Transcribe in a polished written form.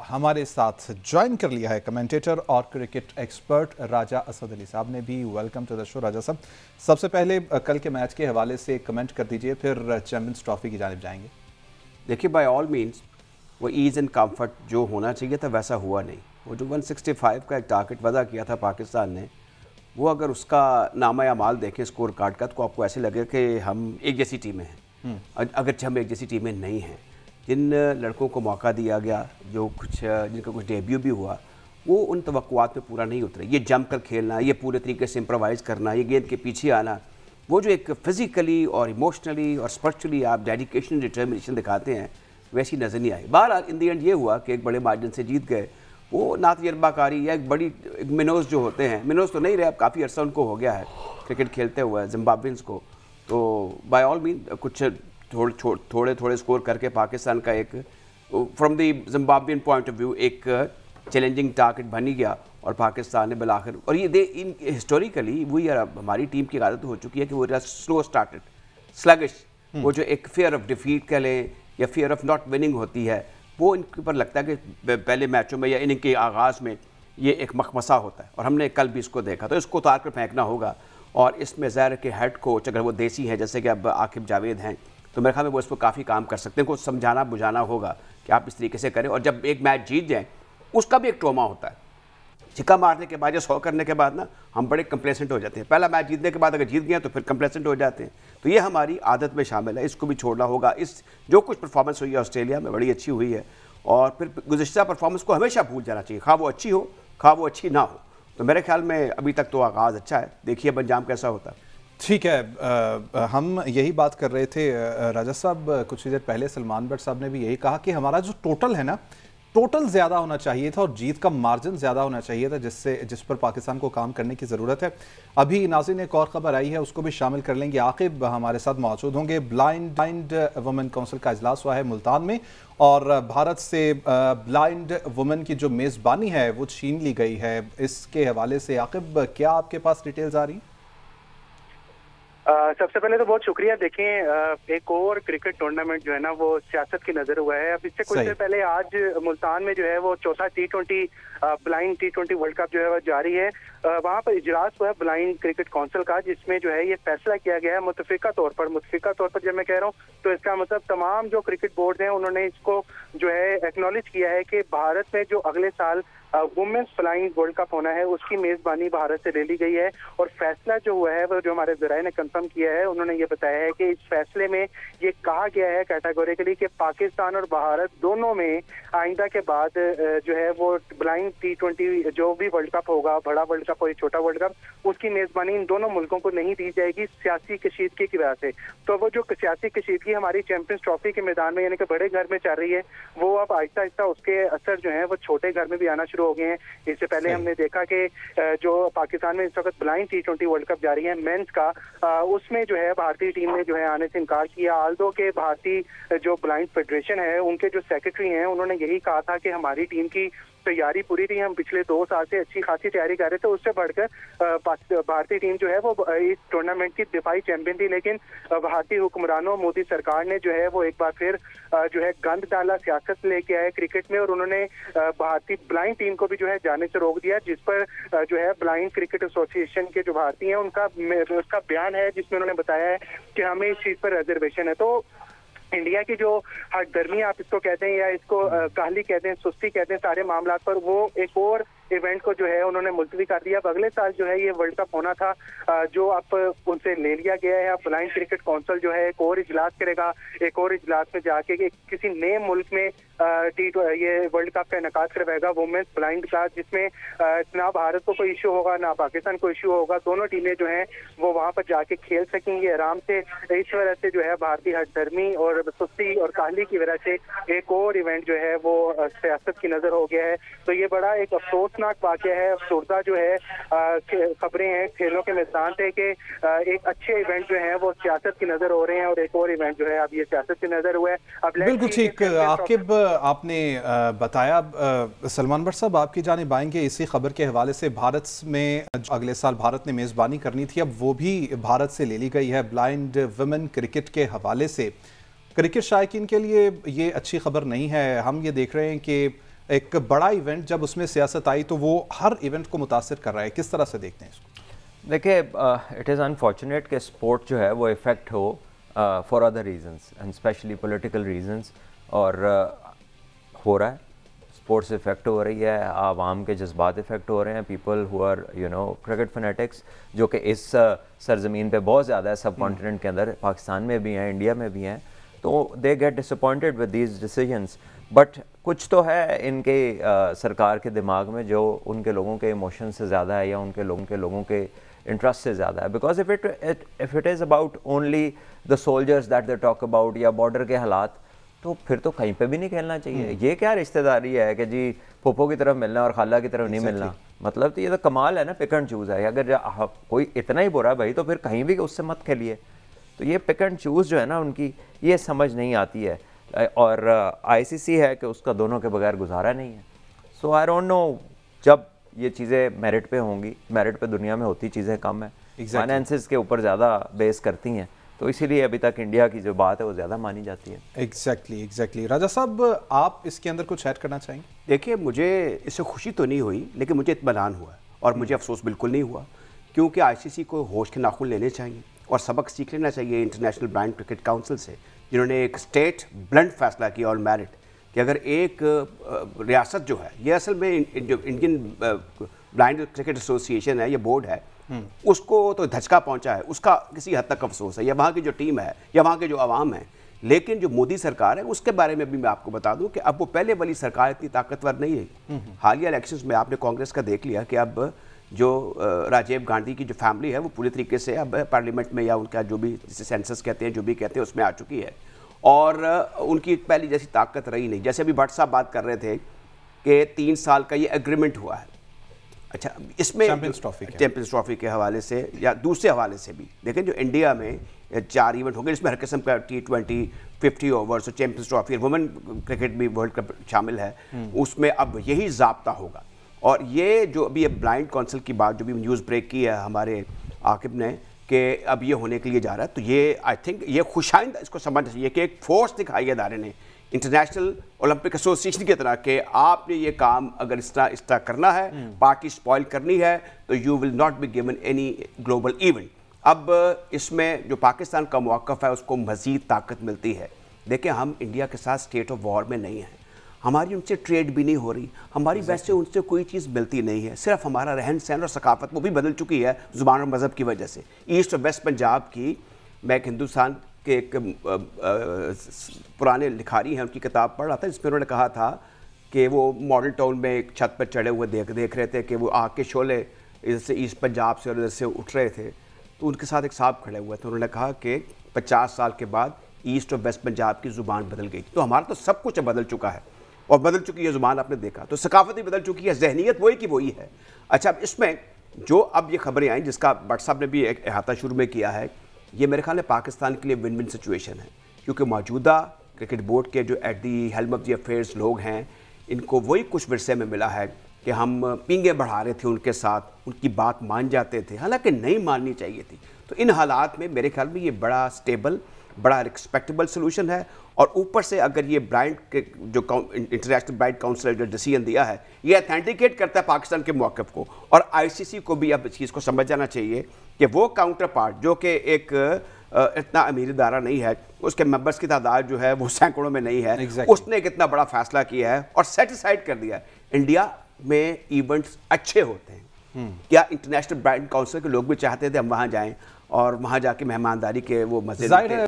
हमारे साथ ज्वाइन कर लिया है कमेंटेटर और क्रिकेट एक्सपर्ट राजा असद अली साहब ने भी। वेलकम टू द शो राजा साहब। सबसे पहले कल के मैच के हवाले से कमेंट कर दीजिए, फिर चैंपियंस ट्रॉफी की जानिब जाएंगे। देखिए, बाय ऑल मीन्स वो ईज़ एंड कंफर्ट जो होना चाहिए था वैसा हुआ नहीं। वो जो 165 का एक टारगेट वज़ा किया था पाकिस्तान ने, वो अगर उसका नामा या माल देखें स्कोर कार्ड का, तो आपको ऐसे लगे कि हम एक जैसी टीमें हैं, अगरचे हम एक जैसी टीमें नहीं हैं। जिन लड़कों को मौका दिया गया, जो जिनका कुछ डेब्यू भी हुआ, वो उन तवक्कुआत में पूरा नहीं उतरे। ये जंप कर खेलना, ये पूरे तरीके से इम्प्रोवाइज़ करना, ये गेंद के पीछे आना, वो जो एक फ़िज़िकली और इमोशनली और स्पिरिचुअली आप डेडिकेशन डिटर्मिनेशन दिखाते हैं, वैसी नज़र नहीं आई। बहरहाल इन दी एंड ये हुआ कि एक बड़े मार्जिन से जीत गए। वो ना तजर्बाकारी या एक बड़ी मिनोज जो होते हैं, मिनोज तो नहीं रहे, अब काफ़ी अर्सा उनको हो गया है क्रिकेट खेलते हुए जिम्बाब्वेंस को, तो बाय ऑल मीन कुछ थोड़े स्कोर करके पाकिस्तान का एक from the Zimbabwean point of view एक चैलेंजिंग टारगेट बनी गया और पाकिस्तान ने बिलाखिर, और ये इन हिस्टोरिकली वही हमारी टीम की आदत हो चुकी है कि वो स्लो स्टार्टेड स्लगिश, वो जो एक फियर ऑफ डिफीट कह लें या फियर ऑफ नॉट विनिंग होती है, वो इनके ऊपर लगता है कि पहले मैचों में या इनिंग के आगाज़ में ये एक मखमसा होता है, और हमने कल भी इसको देखा। तो इसको उतार कर फेंकना होगा, और इसमें ज़ाहिर के हेड कोच अगर वो देसी हैं जैसे कि अब आकिब जावेद हैं, तो मेरे ख्याल में वो इस पर काफ़ी काम कर सकते हैं। कुछ समझाना बुझाना होगा कि आप इस तरीके से करें, और जब एक मैच जीत जाएँ उसका भी एक ट्रॉमा होता है। छिक्का मारने के बाद या 100 करने के बाद ना हम बड़े कंप्लेसेंट हो जाते हैं। पहला मैच जीतने के बाद अगर जीत गए तो फिर कंप्लेसेंट हो जाते हैं। तो ये हमारी आदत में शामिल है, इसको भी छोड़ना होगा। इस जो कुछ परफॉर्मेंस हुई है ऑस्ट्रेलिया में बड़ी अच्छी हुई है, और फिर गुज़िश्ता परफॉर्मेंस को हमेशा भूल जाना चाहिए, खा वो अच्छी हो खा वो अच्छी ना हो। तो मेरे ख्याल में अभी तक तो आगाज़ अच्छा है, देखिए अब अंजाम कैसा होता है। ठीक है, हम यही बात कर रहे थे राजा साहब, कुछ देर पहले सलमान बट साहब ने भी यही कहा कि हमारा जो टोटल है ना, टोटल ज़्यादा होना चाहिए था और जीत का मार्जिन ज़्यादा होना चाहिए था, जिस पर पाकिस्तान को काम करने की ज़रूरत है। अभी नाज़रीन एक और ख़बर आई है, उसको भी शामिल कर लेंगे। आकिब हमारे साथ मौजूद होंगे। ब्लाइंड वुमेन काउंसिल का इजलास हुआ है मुल्तान में, और भारत से ब्लाइंड वुमेन की जो मेज़बानी है वो छीन ली गई है। इसके हवाले से आकिब क्या आपके पास डिटेल्स आ रही हैं? सबसे पहले तो बहुत शुक्रिया। देखें, एक और क्रिकेट टूर्नामेंट जो है ना वो सियासत की नजर हुआ है। अब इससे कुछ देर पहले आज मुल्तान में जो है वो चौथा T20 blind T20 world cup जो है वो जारी है। वहाँ पर इजलास हुआ है ब्लाइंड क्रिकेट काउंसिल का, जिसमें जो है ये फैसला किया गया है मुतफिका तौर पर जब मैं कह रहा हूँ तो इसका मतलब तमाम जो क्रिकेट बोर्ड हैं उन्होंने इसको जो है एक्नॉलेज किया है कि भारत में जो अगले साल वुमेन्स फ्लाइंग वर्ल्ड कप होना है उसकी मेजबानी भारत से ले ली गई है। और फैसला जो हुआ है वो जो हमारे ज़राए ने कंफर्म किया है, उन्होंने ये बताया है कि इस फैसले में ये कहा गया है कैटेगोरिकली कि पाकिस्तान और भारत दोनों में आइंदा के बाद जो है वो ब्लाइंड T20 जो भी वर्ल्ड कप होगा, बड़ा वर्ल्ड कप हो या छोटा वर्ल्ड कप, उसकी मेजबानी इन दोनों मुल्कों को नहीं दी जाएगी सियासी कशीदगी की वजह से। तो वो जो सियासी कशीदगी हमारी चैंपियंस ट्रॉफी के मैदान में यानी कि बड़े घर में चल रही है, वो अब आहिस्ता आहिस्ता उसके असर जो है वो छोटे घर में भी आना शुरू हो गए हैं। इससे पहले हमने देखा कि जो पाकिस्तान में इस वक्त ब्लाइंड T20 वर्ल्ड कप जारी है मेंस का, उसमें जो है भारतीय टीम ने जो है आने से इनकार किया। आल्दो के भारतीय जो ब्लाइंड फेडरेशन है उनके जो सेक्रेटरी हैं उन्होंने यही कहा था कि हमारी टीम की तैयारी पूरी थी, हम पिछले 2 साल से अच्छी खासी तैयारी कर रहे थे, उससे बढ़कर भारतीय टीम जो है वो इस टूर्नामेंट की दिफाई चैंपियन थी। लेकिन भारतीय हुक्मरानों, मोदी सरकार ने जो है वो एक बार फिर जो है गंद डाला, सियासत लेके आए क्रिकेट में, और उन्होंने भारतीय ब्लाइंड टीम को भी जो है जाने से रोक दिया, जिस पर जो है ब्लाइंड क्रिकेट एसोसिएशन के जो भारतीय हैं उसका बयान है जिसमें उन्होंने बताया है कि हमें इस चीज पर रिजर्वेशन है। तो इंडिया की जो हठधर्मी आप इसको कहते हैं या इसको काहली कहते हैं, सुस्ती कहते हैं सारे मामला पर, वो एक और इवेंट को जो है उन्होंने मुलतवी कर दिया। अब अगले साल जो है ये वर्ल्ड कप होना था, जो अब उनसे ले लिया गया है। अब ब्लाइंड क्रिकेट काउंसिल जो है एक और इजलास करेगा, एक और इजलास में जाके किसी नए मुल्क में ये वर्ल्ड कप का इनेकाद करवाएगा वुमेन्स ब्लाइंड का, जिसमें ना भारत को कोई इशू होगा ना पाकिस्तान को इशू होगा। दोनों टीमें जो हैं वो वहाँ पर जाके खेल सकेंगी आराम से। इस वजह से जो है भारतीय हठधर्मी और सुस्ती और काहली की वजह से एक और इवेंट जो है वो सियासत की नजर हो गया है। तो ये बड़ा एक अफसोसनाक वाक़या है। अफसोसदा जो है खबरें हैं खेलों के मैदान से कि एक अच्छे इवेंट जो है वो सियासत की नजर हो रहे हैं, और एक और इवेंट जो है अब ये सियासत की नजर हुआ है। अब बिल्कुल ठीक आकिब आपने बताया। सलमान बट साहब आपकी जानिब आएंगे इसी खबर के हवाले से। भारत में अगले साल भारत ने मेज़बानी करनी थी, अब वो भी भारत से ले ली गई है ब्लाइंड वुमेन क्रिकेट के हवाले से। क्रिकेट शायकीन के लिए ये अच्छी खबर नहीं है। हम ये देख रहे हैं कि ایک بڑا ایونٹ جب اس میں سیاست آئی تو وہ ہر ایونٹ کو متاثر کر رہا ہے, کس طرح سے دیکھتے ہیں اس کو؟ دیکھیں اٹ از انفارچونیٹ کہ اسپورٹ جو ہے وہ افیکٹ ہو for other reasons and especially political reasons, اور ہو رہا ہے. اسپورٹس افیکٹ ہو رہی ہے, عوام کے جذبات افیکٹ ہو رہے ہیں. People who are cricket fanatics جو کہ اس سرزمین پہ بہت زیادہ ہے, سب کانٹیننٹ کے اندر, پاکستان میں بھی ہیں, انڈیا میں بھی ہیں, تو they get disappointed with these decisions. But کچھ تو ہے ان کے سرکار کے دماغ میں جو ان کے لوگوں کے ایموشن سے زیادہ ہے یا ان کے لوگوں کے انٹرسٹ سے زیادہ ہے. Because if it is about only the soldiers that they talk about یا بارڈر کے حالات, تو پھر تو کہیں پہ بھی نہیں کھیلنا چاہیے. یہ کیا رشتہ داری ہے کہ جی پھوپھو کی طرف ملنا اور خالہ کی طرف نہیں ملنا؟ مطلب تو یہ تو کمال ہے نا, پک اینڈ چوز ہے. اگر کوئی اتنا ہی برا ہے بھائی تو پھر کہیں بھی اس سے مت کھیلیے. تو یہ پک اینڈ چوز جو ہے نا ان کی, یہ سمجھ نہیں آتی ہے. اور آئی سی سی ہے کہ اس کا دونوں کے بغیر گزارا نہیں ہے. سو آئی ڈونٹ نو جب یہ چیزیں میرٹ پہ ہوں گی, میرٹ پہ دنیا میں ہوتی چیزیں کم ہیں, فائنینسز کے اوپر زیادہ بیس کرتی ہیں, تو اسی لیے ابھی تک انڈیا کی جو بات ہے وہ زیادہ مانی جاتی ہے. ایگزیکٹلی. راجہ صاحب آپ اس کے اندر کچھ ایڈ کرنا چاہیں گے؟ دیکھیے مجھے اس سے خوشی تو نہیں ہوئی, لیکن مجھے اطمینان ہوا اور مجھے افسوس بالکل نہیں ہوا, کیونکہ آئی سی سی کو ہوش کے ناخن لینے چاہیے اور سبق سیکھ لینا چاہیے انٹرنیشنل بلائنڈ کرکٹ کاؤنسل سے, جنہوں نے ایک اسٹیٹ بلنڈ فیصلہ کیا آن میرٹ کہ اگر ایک ریاست جو ہے, یہ اصل میں جو انڈین بلائنڈ کرکٹ ایسوسیشن ہے, یہ بورڈ ہے, اس کو تو دھچکا پہنچا ہے, اس کا کسی حد تک افسوس ہے, یا وہاں کی جو ٹیم ہے یا وہاں کے جو عوام ہیں. لیکن جو مودی سرکار ہے اس کے بارے میں بھی میں آپ کو بتا دوں کہ اب وہ پہلے والی سرکار اتنی طاقتور نہیں ہے. حالیہ الیکشنز میں آپ نے کانگریس کا دیکھ لیا کہ اب جو راجیو گاندھی کی جو فیملی ہے وہ پوری طریقے سے اب پارلیمنٹ میں یا ان کا جو بھی جسے سینسس کہتے ہیں, جو بھی کہتے ہیں, اس میں آ چکی ہے, اور ان کی پہلی جیسی طاقت رہی نہیں. جیسے ابھی بٹ صاحب بات کر رہے تھے کہ 3 سال کا یہ ایگریمنٹ ہوا ہے. اچھا, اس میں چیمپئنز ٹرافی کے حوالے سے یا دوسرے حوالے سے بھی دیکھیں, جو انڈیا میں 4 ایونٹ ہو گئے, جس میں ہر قسم کا T20 50 اوورز اور چیمپئنز ٹرافی اور وومن کرکٹ بھی ورلڈ کپ شامل ہے, اس میں اب یہی ضابطہ ہوگا. اور یہ جو ابھی بلائنڈ کونسل کی بات جو بھی نیوز بریک کی ہے ہمارے عاقب نے کہ اب یہ ہونے کے لیے جا رہا ہے, تو یہ آئی تھنک یہ خوشائند اس کو سمجھنا چاہیے کہ ایک فورس دکھائی ہے ادارے نے انٹرنیشنل اولمپک ایسوسیشن کی طرح کہ آپ نے یہ کام اگر اس طرح کرنا ہے, پارٹی سپوائل کرنی ہے, تو you will not be given any global event. اب اس میں جو پاکستان کا موقف ہے اس کو مزید طاقت ملتی ہے. دیکھیں ہم انڈیا کے ساتھ اسٹیٹ آف وار میں نہیں ہیں, ہماری ان سے ٹریڈ بھی نہیں ہو رہی, ہماری ویسے ان سے کوئی چیز ملتی نہیں ہے, صرف ہمارا رہن سہن اور ثقافت وہ بھی بدل چکی ہے زبان اور مذہب کی وجہ سے. ایسٹ اور ویسٹ پنجاب کی, میں ایک ہندوستان کے ایک پرانے لکھاری ہیں, ان کی کتاب پڑھ رہا تھا, جس میں انہوں نے کہا تھا کہ وہ ماڈل ٹاؤن میں ایک چھت پر چڑھے ہوئے دیکھ رہے تھے کہ وہ آگ کے شعلے ادھر سے ایسٹ پنجاب سے اور ادھر سے اٹھ رہے تھے, تو ان کے ساتھ ایک صاحب کھڑے ہوئے تھے, انہوں نے کہا کہ 50 سال کے بعد ایسٹ اور ویسٹ پنجاب کی زبان بدل گئی. تو ہمارا تو سب کچھ بدل چکا ہے, اور بدل چکی ہے زبان, آپ نے دیکھا, تو ثقافت بھی بدل چکی ہے, ذہنیت وہی کی وہی ہے. اچھا, اب اس میں جو اب یہ خبریں آئیں جس کا بٹ صاحب نے بھی ایک احاطہ شروع میں کیا ہے, یہ میرے خیال ہے پاکستان کے لیے ون ون سچویشن ہے, کیونکہ موجودہ کرکٹ بورڈ کے جو at the helm of the affairs لوگ ہیں, ان کو وہی کچھ ورثے میں ملا ہے کہ ہم پینگیں بڑھا رہے تھے ان کے ساتھ, ان کی بات مان جاتے تھے, حالانکہ نہیں ماننی چاہیے تھی. تو ان حالات میں میرے خیال میں یہ بڑا سٹیبل, بڑا ریسپیکٹیبل سلوشن ہے. اور اوپر سے اگر یہ بلائنڈ جو انٹرنیشنل بلائنڈ کاؤنسل جو ڈیسیژن دیا ہے, یہ اتھینٹیکیٹ کرتا ہے پاکستان کے موقف کو, اور آئی سی سی کو بھی اب اس چیز کو سمجھ جانا چاہیے کہ وہ کاؤنٹر پارٹ جو کہ ایک اتنا امیر ادارہ نہیں ہے, اس کے ممبرس کی تعداد جو ہے وہ سینکڑوں میں نہیں ہے, اس نے ایک اتنا بڑا فیصلہ کیا ہے اور سیٹیسفائڈ کر دیا ہے. انڈیا میں ایونٹس اچھے ہوتے ہیں, کیا انٹرنیشنل بلائنڈ کاؤنسل کے لوگ بھی چاہتے تھے ہم وہاں جائیں اور وہاں جا کے مہمانداری کے وہ مزے